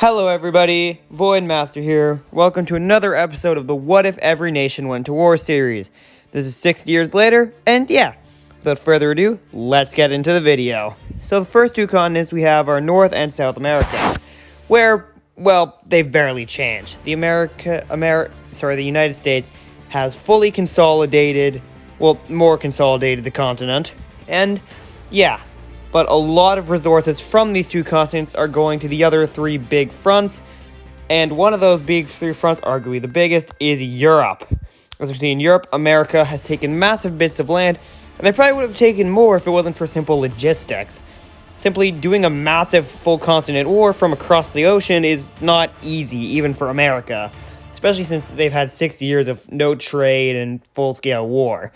Hello everybody, Voidmaster here. Welcome to another episode of the What If Every Nation Went to War series. This is 6 years later, and yeah, without further ado, let's get into the video. So the first two continents we have are North and South America, where, well, they've barely changed. The United States has fully consolidated, more consolidated the continent, and yeah, but a lot of resources from these two continents are going to the other three big fronts, and one of those big three fronts, arguably the biggest, is Europe. As we see in Europe, America has taken massive bits of land, and they probably would have taken more if it wasn't for simple logistics. Simply doing a massive full continent war from across the ocean is not easy, even for America, especially since they've had 60 years of no trade and full-scale war.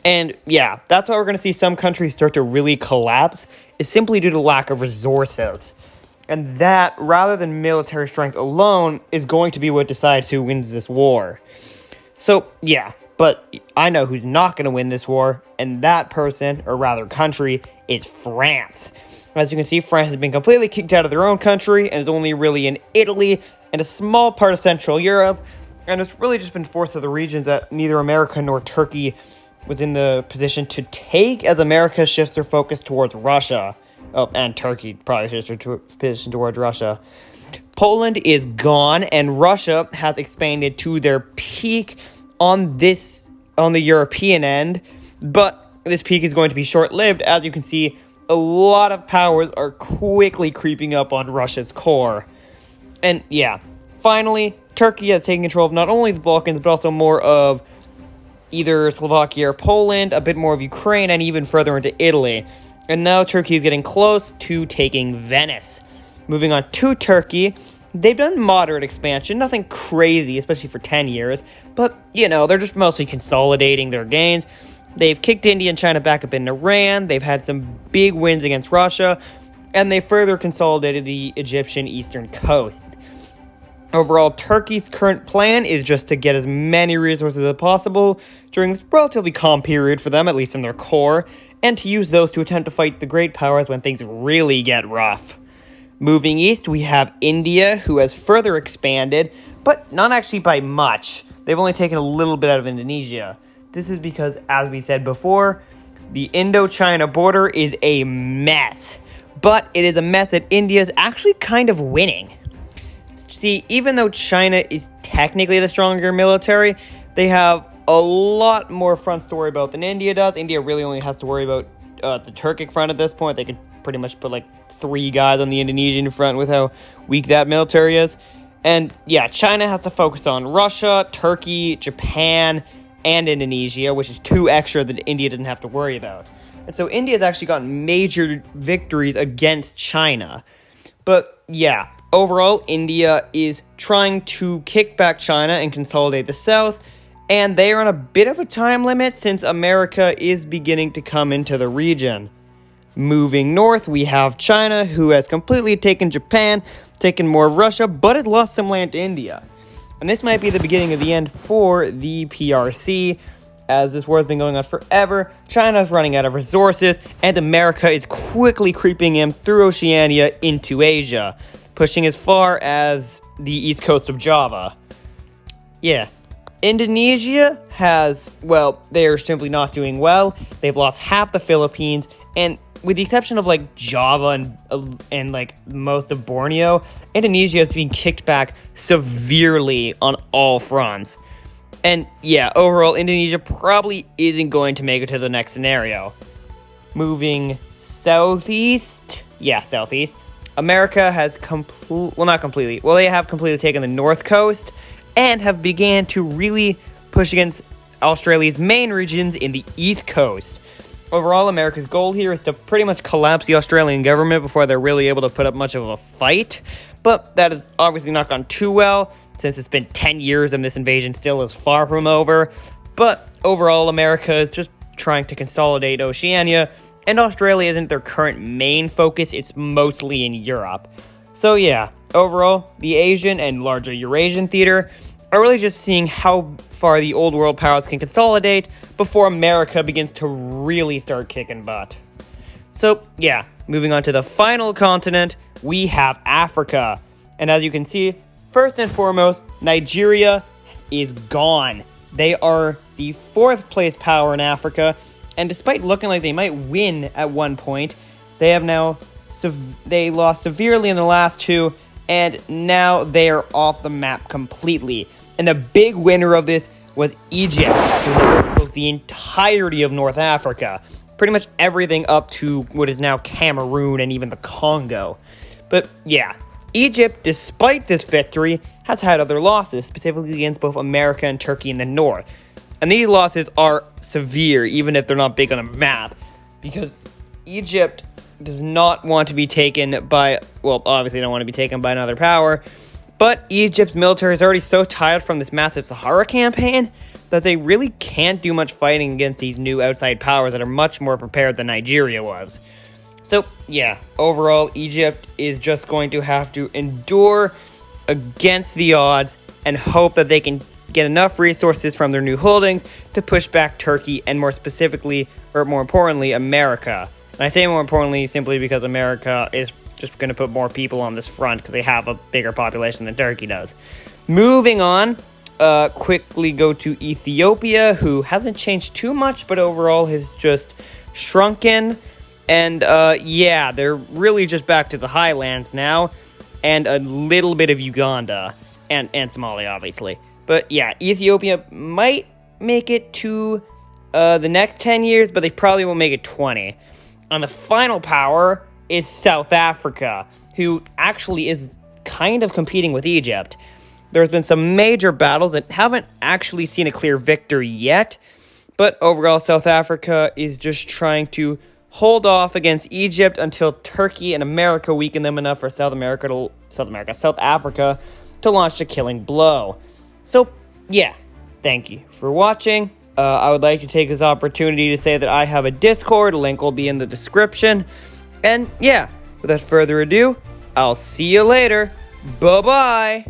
And yeah, that's why we're going to see some countries start to really collapse, is simply due to lack of resources. And that, rather than military strength alone, is going to be what decides who wins this war. So yeah, but I know who's not going to win this war, and that person, or rather country, is France. As you can see, France has been completely kicked out of their own country, and is only really in Italy and a small part of Central Europe, and it's really just been forced to the regions that neither America nor Turkey was in the position to take, as America shifts their focus towards Russia. Oh, and Turkey probably shifts their position towards Russia. Poland is gone, and Russia has expanded to their peak on the European end, but this peak is going to be short-lived. As you can see, a lot of powers are quickly creeping up on Russia's core. And yeah, finally, Turkey has taken control of not only the Balkans, but also more of either Slovakia or Poland, a bit more of Ukraine, and even further into Italy. And now Turkey is getting close to taking Venice. Moving on to Turkey, they've done moderate expansion, nothing crazy, especially for 10 years, but, you know, they're just mostly consolidating their gains. They've kicked India and China back up in Iran, they've had some big wins against Russia, and they further consolidated the Egyptian eastern coast. Overall, Turkey's current plan is just to get as many resources as possible during this relatively calm period for them, at least in their core, and to use those to attempt to fight the great powers when things really get rough. Moving east, we have India, who has further expanded, but not actually by much. They've only taken a little bit out of Indonesia. This is because, as we said before, the Indo-China border is a mess, but it is a mess that India is actually kind of winning. See, even though China is technically the stronger military, they have a lot more fronts to worry about than India does. India really only has to worry about the Turkic front at this point. They could pretty much put like 3 guys on the Indonesian front with how weak that military is. And yeah, China has to focus on Russia, Turkey, Japan, and Indonesia, which is 2 extra that India didn't have to worry about. And so India's actually gotten major victories against China. But yeah, overall, India is trying to kick back China and consolidate the South, and they are on a bit of a time limit since America is beginning to come into the region. Moving north, we have China, who has completely taken Japan, taken more of Russia, but has lost some land to India. And this might be the beginning of the end for the PRC, as this war has been going on forever. China is running out of resources, and America is quickly creeping in through Oceania into Asia, pushing as far as the east coast of Java. Yeah. Indonesia has, well, they are simply not doing well. They've lost half the Philippines, and with the exception of like Java and like most of Borneo, Indonesia is being kicked back severely on all fronts. And yeah, overall, Indonesia probably isn't going to make it to the next scenario. Moving southeast, America has they have completely taken the north coast and have began to really push against Australia's main regions in the east coast. Overall, America's goal here is to pretty much collapse the Australian government before they're really able to put up much of a fight, but that has obviously not gone too well, since it's been 10 years and this invasion still is far from over. But overall, America is just trying to consolidate Oceania, and Australia isn't their current main focus, it's mostly in Europe. So yeah, overall, the Asian and larger Eurasian theater are really just seeing how far the old world powers can consolidate before America begins to really start kicking butt. So yeah, moving on to the final continent, we have Africa. And as you can see, first and foremost, Nigeria is gone. They are the 4th place power in Africa, and despite looking like they might win at one point, they have now they lost severely in the last 2, and now they are off the map completely. And the big winner of this was Egypt, who rules the entirety of North Africa. Pretty much everything up to what is now Cameroon and even the Congo. But yeah, Egypt, despite this victory, has had other losses, specifically against both America and Turkey in the north. And these losses are severe, even if they're not big on a map, because Egypt does not want to be taken by, well, obviously don't want to be taken by another power, but Egypt's military is already so tired from this massive Sahara campaign that they really can't do much fighting against these new outside powers that are much more prepared than Nigeria was. So, yeah, overall, Egypt is just going to have to endure against the odds and hope that they can get enough resources from their new holdings to push back Turkey and more specifically, or more importantly, America. And I say more importantly simply because America is just going to put more people on this front because they have a bigger population than Turkey does. Moving on, quickly go to Ethiopia, who hasn't changed too much, but overall has just shrunken. And yeah, they're really just back to the highlands now, and a little bit of Uganda, and Somalia, obviously. But yeah, Ethiopia might make it to the next 10 years, but they probably won't make it 20. And the final power is South Africa, who actually is kind of competing with Egypt. There's been some major battles that haven't actually seen a clear victory yet, but overall South Africa is just trying to hold off against Egypt until Turkey and America weaken them enough for South Africa to launch the killing blow. So, yeah, thank you for watching. I would like to take this opportunity to say that I have a Discord. Link will be in the description. And yeah, without further ado, I'll see you later. Bye-bye.